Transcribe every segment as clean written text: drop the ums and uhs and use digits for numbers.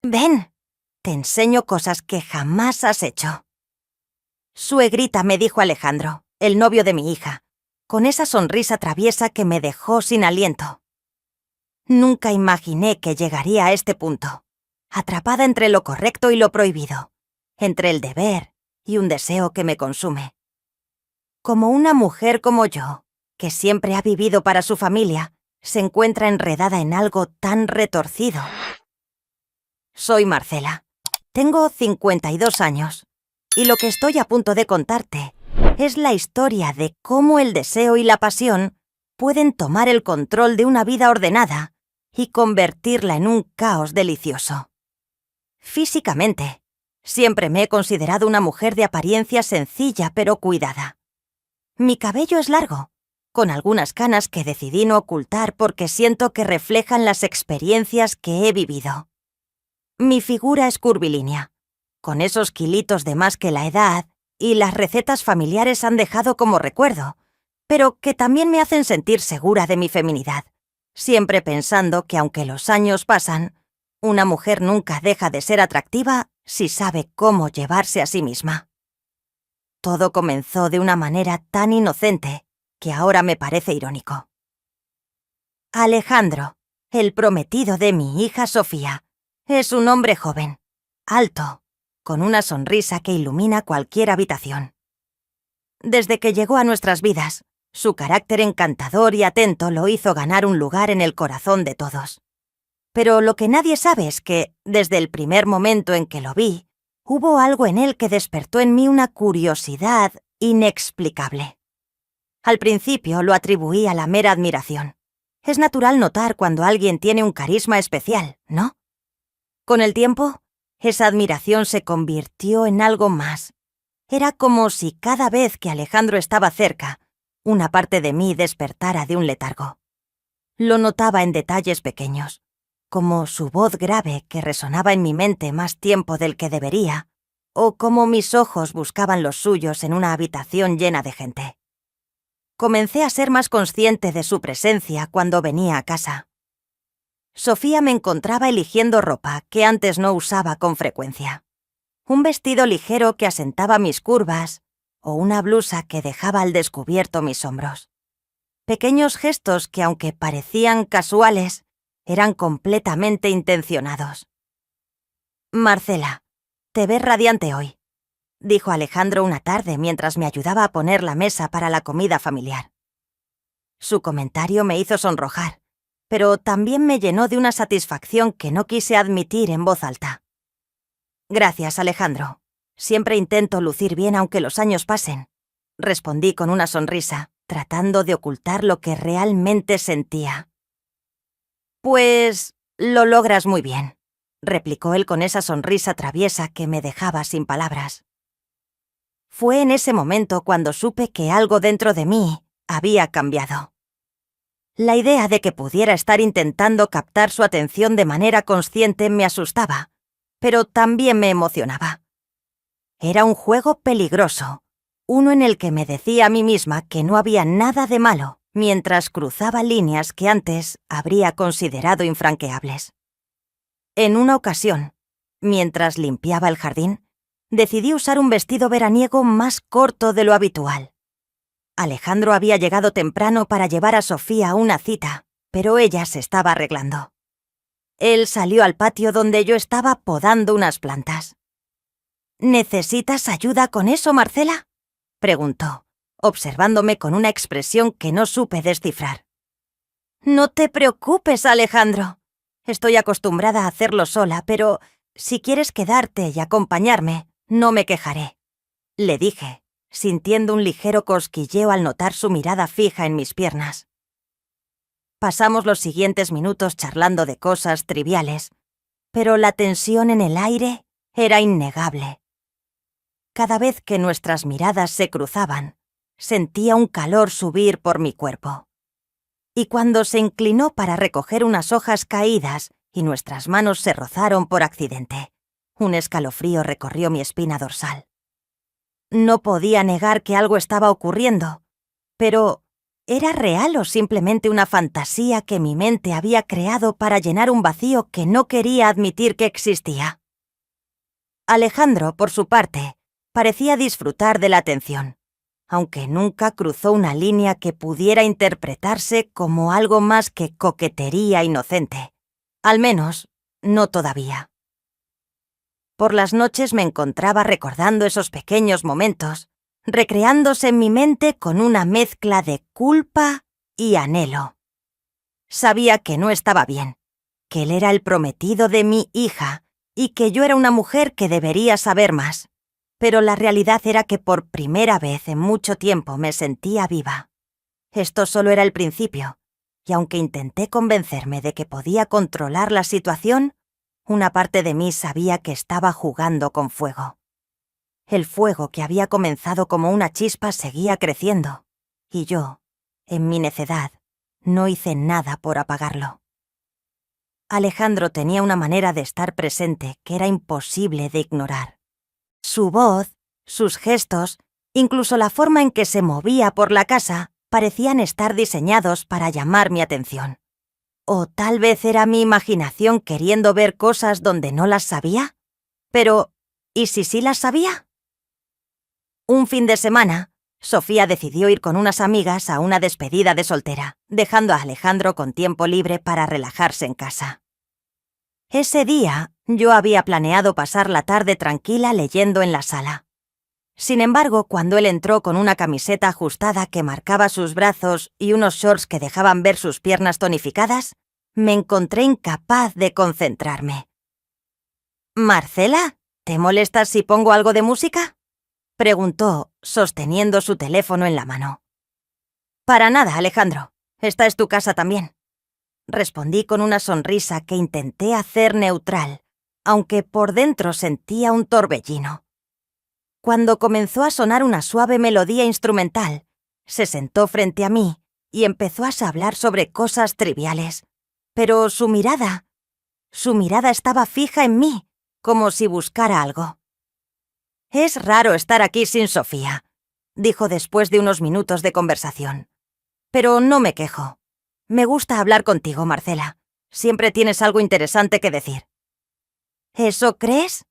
Ven, te enseño cosas que jamás has hecho. Suegrita, me dijo Alejandro, el novio de mi hija, con esa sonrisa traviesa que me dejó sin aliento. Nunca imaginé que llegaría a este punto, atrapada entre lo correcto y lo prohibido, entre el deber y un deseo que me consume. Como una mujer como yo, que siempre ha vivido para su familia, se encuentra enredada en algo tan retorcido. Soy Marcela. Tengo 52 años. Y lo que estoy a punto de contarte es la historia de cómo el deseo y la pasión pueden tomar el control de una vida ordenada y convertirla en un caos delicioso. Físicamente, siempre me he considerado una mujer de apariencia sencilla pero cuidada. Mi cabello es largo, con algunas canas que decidí no ocultar porque siento que reflejan las experiencias que he vivido. Mi figura es curvilínea, con esos kilitos de más que la edad y las recetas familiares han dejado como recuerdo, pero que también me hacen sentir segura de mi feminidad, siempre pensando que aunque los años pasan, una mujer nunca deja de ser atractiva si sabe cómo llevarse a sí misma. Todo comenzó de una manera tan inocente que ahora me parece irónico. Alejandro, el prometido de mi hija Sofía, es un hombre joven, alto, con una sonrisa que ilumina cualquier habitación. Desde que llegó a nuestras vidas, su carácter encantador y atento lo hizo ganar un lugar en el corazón de todos. Pero lo que nadie sabe es que, desde el primer momento en que lo vi, hubo algo en él que despertó en mí una curiosidad inexplicable. Al principio lo atribuí a la mera admiración. Es natural notar cuando alguien tiene un carisma especial, ¿no? Con el tiempo, esa admiración se convirtió en algo más. Era como si cada vez que Alejandro estaba cerca, una parte de mí despertara de un letargo. Lo notaba en detalles pequeños, como su voz grave que resonaba en mi mente más tiempo del que debería, o como mis ojos buscaban los suyos en una habitación llena de gente. Comencé a ser más consciente de su presencia cuando venía a casa. Sofía me encontraba eligiendo ropa que antes no usaba con frecuencia. Un vestido ligero que asentaba mis curvas o una blusa que dejaba al descubierto mis hombros. Pequeños gestos que, aunque parecían casuales, eran completamente intencionados. «Marcela, te ves radiante hoy», dijo Alejandro una tarde mientras me ayudaba a poner la mesa para la comida familiar. Su comentario me hizo sonrojar, pero también me llenó de una satisfacción que no quise admitir en voz alta. «Gracias, Alejandro. Siempre intento lucir bien aunque los años pasen», respondí con una sonrisa, tratando de ocultar lo que realmente sentía. «Pues lo logras muy bien», replicó él con esa sonrisa traviesa que me dejaba sin palabras. Fue en ese momento cuando supe que algo dentro de mí había cambiado. La idea de que pudiera estar intentando captar su atención de manera consciente me asustaba, pero también me emocionaba. Era un juego peligroso, uno en el que me decía a mí misma que no había nada de malo mientras cruzaba líneas que antes habría considerado infranqueables. En una ocasión, mientras limpiaba el jardín, decidí usar un vestido veraniego más corto de lo habitual. Alejandro había llegado temprano para llevar a Sofía a una cita, pero ella se estaba arreglando. Él salió al patio donde yo estaba podando unas plantas. «¿Necesitas ayuda con eso, Marcela?», preguntó, observándome con una expresión que no supe descifrar. «No te preocupes, Alejandro. Estoy acostumbrada a hacerlo sola, pero si quieres quedarte y acompañarme, no me quejaré», le dije, sintiendo un ligero cosquilleo al notar su mirada fija en mis piernas. Pasamos los siguientes minutos charlando de cosas triviales, pero la tensión en el aire era innegable. Cada vez que nuestras miradas se cruzaban, sentía un calor subir por mi cuerpo. Y cuando se inclinó para recoger unas hojas caídas y nuestras manos se rozaron por accidente, un escalofrío recorrió mi espina dorsal. No podía negar que algo estaba ocurriendo, pero ¿Era real o simplemente una fantasía que mi mente había creado para llenar un vacío que no quería admitir que existía? Alejandro, por su parte, parecía disfrutar de la atención, aunque nunca cruzó una línea que pudiera interpretarse como algo más que coquetería inocente. Al menos, no todavía. Por las noches me encontraba recordando esos pequeños momentos, recreándose en mi mente con una mezcla de culpa y anhelo. Sabía que no estaba bien, que él era el prometido de mi hija y que yo era una mujer que debería saber más. Pero la realidad era que por primera vez en mucho tiempo me sentía viva. Esto solo era el principio, y aunque intenté convencerme de que podía controlar la situación, una parte de mí sabía que estaba jugando con fuego. El fuego que había comenzado como una chispa seguía creciendo, y yo, en mi necedad, no hice nada por apagarlo. Alejandro tenía una manera de estar presente que era imposible de ignorar. Su voz, sus gestos, incluso la forma en que se movía por la casa, parecían estar diseñados para llamar mi atención. ¿O tal vez era mi imaginación queriendo ver cosas donde no las sabía? Pero, ¿y si sí las sabía? Un fin de semana, Sofía decidió ir con unas amigas a una despedida de soltera, dejando a Alejandro con tiempo libre para relajarse en casa. Ese día, yo había planeado pasar la tarde tranquila leyendo en la sala. Sin embargo, cuando él entró con una camiseta ajustada que marcaba sus brazos y unos shorts que dejaban ver sus piernas tonificadas, me encontré incapaz de concentrarme. «Marcela, ¿te molestas si pongo algo de música?», preguntó, sosteniendo su teléfono en la mano. «Para nada, Alejandro. Esta es tu casa también», respondí con una sonrisa que intenté hacer neutral, aunque por dentro sentía un torbellino. Cuando comenzó a sonar una suave melodía instrumental, se sentó frente a mí y empezó a hablar sobre cosas triviales. Pero su mirada estaba fija en mí, como si buscara algo. «Es raro estar aquí sin Sofía», dijo después de unos minutos de conversación. «Pero no me quejo. Me gusta hablar contigo, Marcela. Siempre tienes algo interesante que decir». «¿Eso crees?»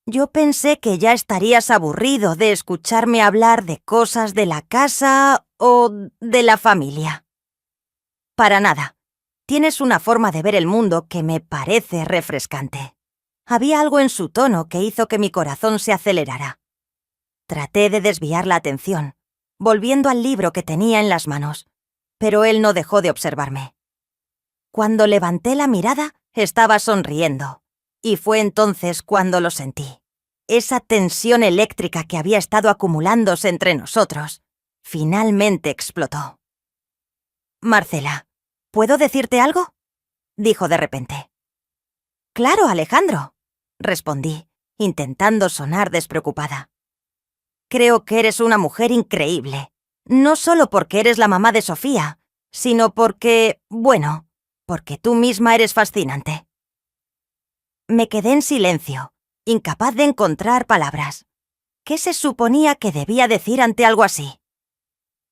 Yo pensé que ya estarías aburrido de escucharme hablar de cosas de la casa o de la familia. Para nada. Tienes una forma de ver el mundo que me parece refrescante. Había algo en su tono que hizo que mi corazón se acelerara. Traté de desviar la atención, volviendo al libro que tenía en las manos, pero él no dejó de observarme. Cuando levanté la mirada, estaba sonriendo, y fue entonces cuando lo sentí. Esa tensión eléctrica que había estado acumulándose entre nosotros, finalmente explotó. «Marcela, ¿puedo decirte algo?», dijo de repente. «Claro, Alejandro», respondí, intentando sonar despreocupada. «Creo que eres una mujer increíble, no solo porque eres la mamá de Sofía, sino porque, bueno, porque tú misma eres fascinante». Me quedé en silencio, incapaz de encontrar palabras. ¿Qué se suponía que debía decir ante algo así?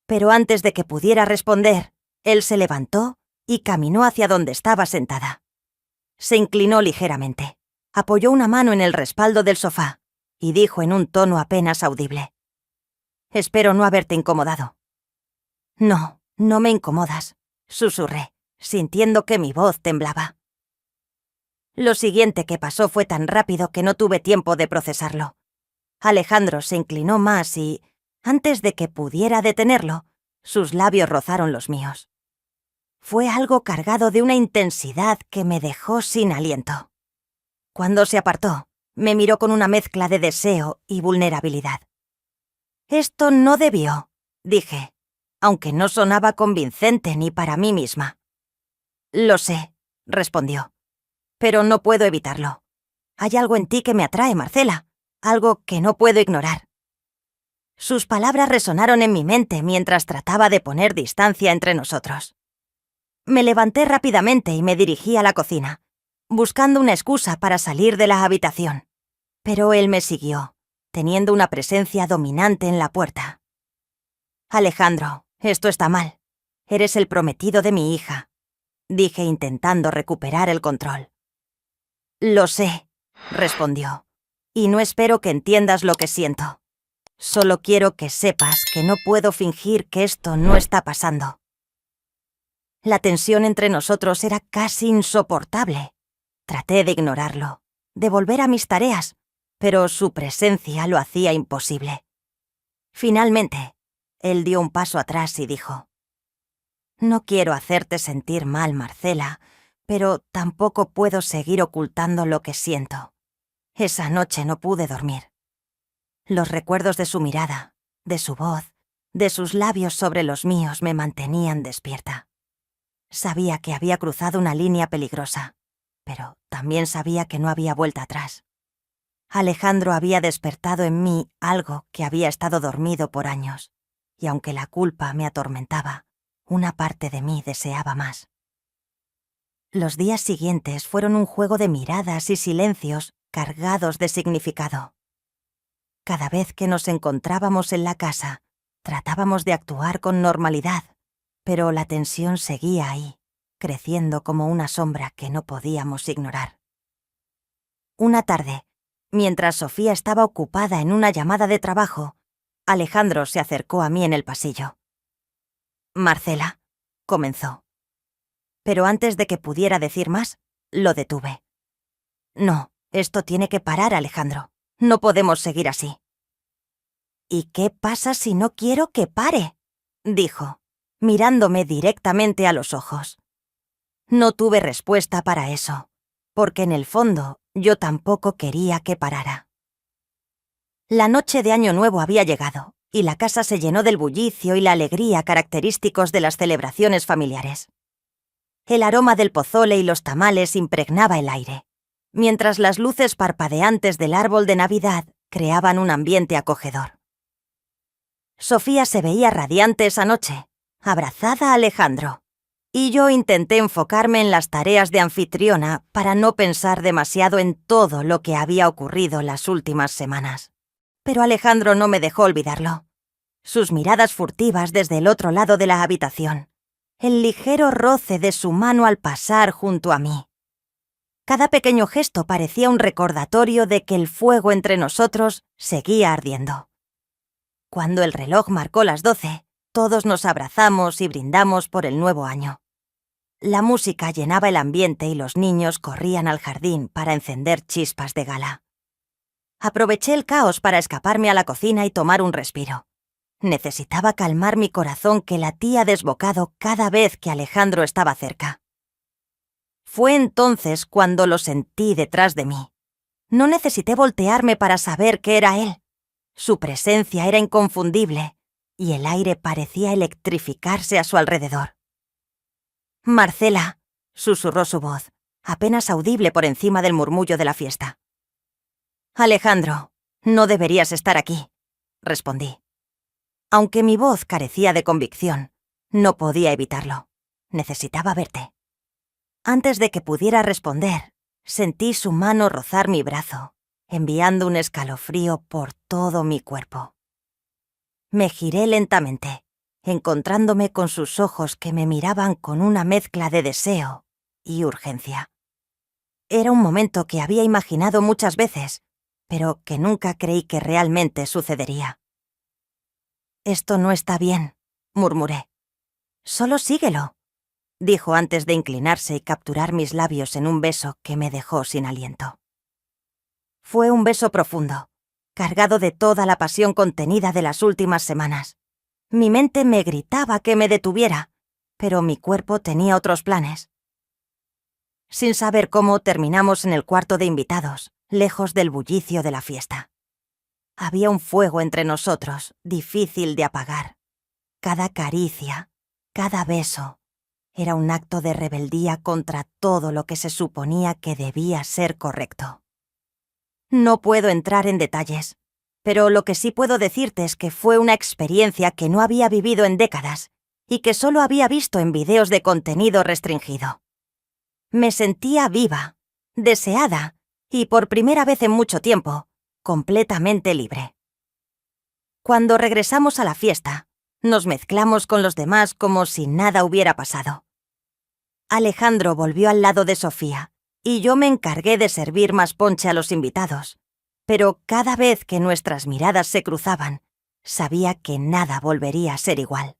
Pero antes de que pudiera responder, él se levantó y caminó hacia donde estaba sentada. Se inclinó ligeramente, apoyó una mano en el respaldo del sofá y dijo en un tono apenas audible: «Espero no haberte incomodado». «No, no me incomodas», susurré, sintiendo que mi voz temblaba. Lo siguiente que pasó fue tan rápido que no tuve tiempo de procesarlo. Alejandro se inclinó más y, antes de que pudiera detenerlo, sus labios rozaron los míos. Fue algo cargado de una intensidad que me dejó sin aliento. Cuando se apartó, me miró con una mezcla de deseo y vulnerabilidad. «Esto no debió», dije, aunque no sonaba convincente ni para mí misma. «Lo sé», respondió, «pero no puedo evitarlo. Hay algo en ti que me atrae, Marcela, algo que no puedo ignorar». Sus palabras resonaron en mi mente mientras trataba de poner distancia entre nosotros. Me levanté rápidamente y me dirigí a la cocina, buscando una excusa para salir de la habitación. Pero él me siguió, teniendo una presencia dominante en la puerta. «Alejandro, Esto está mal. Eres el prometido de mi hija, dije intentando recuperar el control. Lo sé, respondió, y no espero que entiendas lo que siento. Solo quiero que sepas que no puedo fingir que esto no está pasando. La tensión entre nosotros era casi insoportable. Traté de ignorarlo, de volver a mis tareas, pero su presencia lo hacía imposible. Finalmente, él dio un paso atrás y dijo: «No quiero hacerte sentir mal, Marcela, pero tampoco puedo seguir ocultando lo que siento. Esa noche no pude dormir. Los recuerdos de su mirada, de su voz, de sus labios sobre los míos me mantenían despierta. Sabía que había cruzado una línea peligrosa, pero también sabía que no había vuelta atrás. Alejandro había despertado en mí algo que había estado dormido por años, y aunque la culpa me atormentaba, una parte de mí deseaba más. Los días siguientes fueron un juego de miradas y silencios cargados de significado. Cada vez que nos encontrábamos en la casa, tratábamos de actuar con normalidad, pero la tensión seguía ahí, creciendo como una sombra que no podíamos ignorar. Una tarde, mientras Sofía estaba ocupada en una llamada de trabajo, Alejandro se acercó a mí en el pasillo. «Marcela», comenzó. Pero antes de que pudiera decir más, lo detuve. «No, esto tiene que parar, Alejandro. No podemos seguir así». «¿Y qué pasa si no quiero que pare?», dijo, mirándome directamente a los ojos. No tuve respuesta para eso, porque en el fondo yo tampoco quería que parara. La noche de Año Nuevo había llegado, y la casa se llenó del bullicio y la alegría característicos de las celebraciones familiares. El aroma del pozole y los tamales impregnaba el aire, mientras las luces parpadeantes del árbol de Navidad creaban un ambiente acogedor. Sofía se veía radiante esa noche, abrazada a Alejandro, y yo intenté enfocarme en las tareas de anfitriona para no pensar demasiado en todo lo que había ocurrido las últimas semanas. Pero Alejandro no me dejó olvidarlo. Sus miradas furtivas desde el otro lado de la habitación, el ligero roce de su mano al pasar junto a mí. Cada pequeño gesto parecía un recordatorio de que el fuego entre nosotros seguía ardiendo. Cuando el reloj marcó las 12, todos nos abrazamos y brindamos por el nuevo año. La música llenaba el ambiente y los niños corrían al jardín para encender chispas de gala. Aproveché el caos para escaparme a la cocina y tomar un respiro. Necesitaba calmar mi corazón que latía desbocado cada vez que Alejandro estaba cerca. Fue entonces cuando lo sentí detrás de mí. No necesité voltearme para saber que era él. Su presencia era inconfundible, y el aire parecía electrificarse a su alrededor. «Marcela», susurró su voz, apenas audible por encima del murmullo de la fiesta. «Alejandro, no deberías estar aquí», respondí. Aunque mi voz carecía de convicción, no podía evitarlo. Necesitaba verte. Antes de que pudiera responder, sentí su mano rozar mi brazo, enviando un escalofrío por todo mi cuerpo. Me giré lentamente, encontrándome con sus ojos que me miraban con una mezcla de deseo y urgencia. Era un momento que había imaginado muchas veces, pero que nunca creí que realmente sucedería. «Esto no está bien», murmuré. «Solo síguelo», dijo antes de inclinarse y capturar mis labios en un beso que me dejó sin aliento. Fue un beso profundo, cargado de toda la pasión contenida de las últimas semanas. Mi mente me gritaba que me detuviera, pero mi cuerpo tenía otros planes. Sin saber cómo, terminamos en el cuarto de invitados, lejos del bullicio de la fiesta. Había un fuego entre nosotros, difícil de apagar. Cada caricia, cada beso, era un acto de rebeldía contra todo lo que se suponía que debía ser correcto. No puedo entrar en detalles, pero lo que sí puedo decirte es que fue una experiencia que no había vivido en décadas y que solo había visto en videos de contenido restringido. Me sentía viva, deseada y, por primera vez en mucho tiempo, completamente libre. Cuando regresamos a la fiesta, Nos mezclamos con los demás como si nada hubiera pasado. Alejandro volvió al lado de Sofía y yo me encargué de servir más ponche a los invitados. Pero cada vez que nuestras miradas se cruzaban, sabía que nada volvería a ser igual.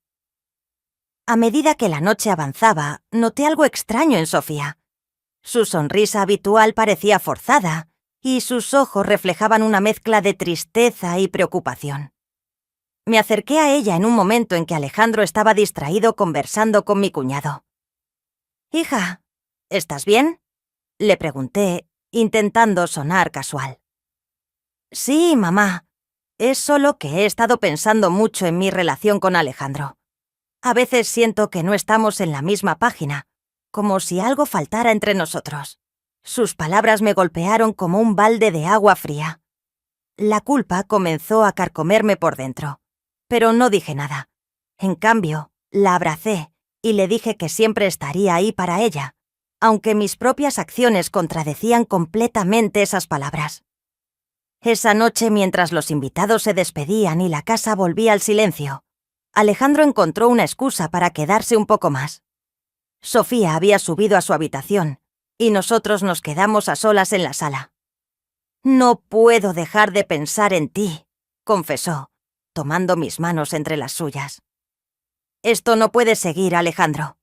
A medida que la noche avanzaba, noté algo extraño en Sofía. Su sonrisa habitual parecía forzada y sus ojos reflejaban una mezcla de tristeza y preocupación. Me acerqué a ella en un momento en que Alejandro estaba distraído conversando con mi cuñado. «Hija, ¿estás bien?», le pregunté, intentando sonar casual. «Sí, mamá. Es solo que he estado pensando mucho en mi relación con Alejandro. A veces siento que no estamos en la misma página, como si algo faltara entre nosotros». Sus palabras me golpearon como un balde de agua fría. La culpa comenzó a carcomerme por dentro, pero no dije nada. En cambio, la abracé y le dije que siempre estaría ahí para ella, aunque mis propias acciones contradecían completamente esas palabras. Esa noche, mientras los invitados se despedían y la casa volvía al silencio, Alejandro encontró una excusa para quedarse un poco más. Sofía había subido a su habitación y nosotros nos quedamos a solas en la sala. «No puedo dejar de pensar en ti», confesó, tomando mis manos entre las suyas. «Esto no puede seguir, Alejandro.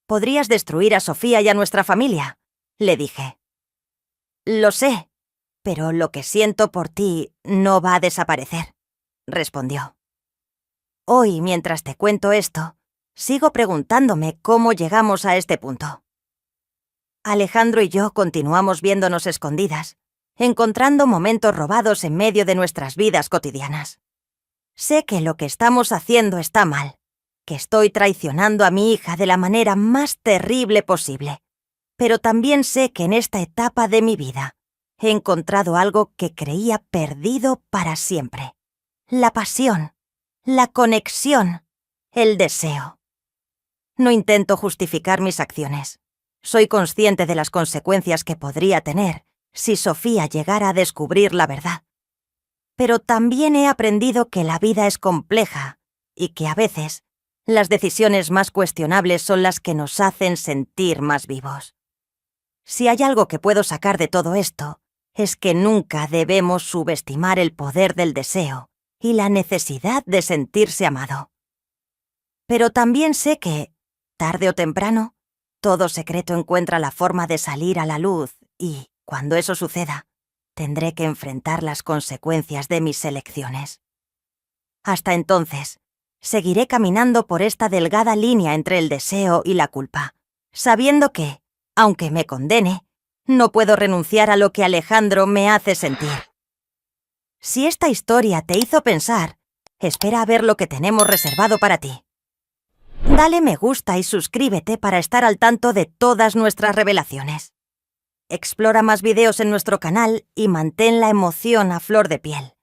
Podrías destruir a Sofía y a nuestra familia», le dije. «Lo sé, pero lo que siento por ti no va a desaparecer», respondió. Hoy, mientras te cuento esto, sigo preguntándome cómo llegamos a este punto. Alejandro y yo continuamos viéndonos escondidas, encontrando momentos robados en medio de nuestras vidas cotidianas. Sé que lo que estamos haciendo está mal, que estoy traicionando a mi hija de la manera más terrible posible, pero también sé que en esta etapa de mi vida he encontrado algo que creía perdido para siempre: la pasión, la conexión, el deseo. No intento justificar mis acciones. Soy consciente de las consecuencias que podría tener si Sofía llegara a descubrir la verdad. Pero también he aprendido que la vida es compleja y que a veces las decisiones más cuestionables son las que nos hacen sentir más vivos. Si hay algo que puedo sacar de todo esto, es que nunca debemos subestimar el poder del deseo y la necesidad de sentirse amado. Pero también sé que, tarde o temprano, todo secreto encuentra la forma de salir a la luz y, cuando eso suceda, tendré que enfrentar las consecuencias de mis elecciones. Hasta entonces, seguiré caminando por esta delgada línea entre el deseo y la culpa, sabiendo que, aunque me condene, no puedo renunciar a lo que Alejandro me hace sentir. Si esta historia te hizo pensar, espera a ver lo que tenemos reservado para ti. Dale me gusta y suscríbete para estar al tanto de todas nuestras revelaciones. Explora más videos en nuestro canal y mantén la emoción a flor de piel.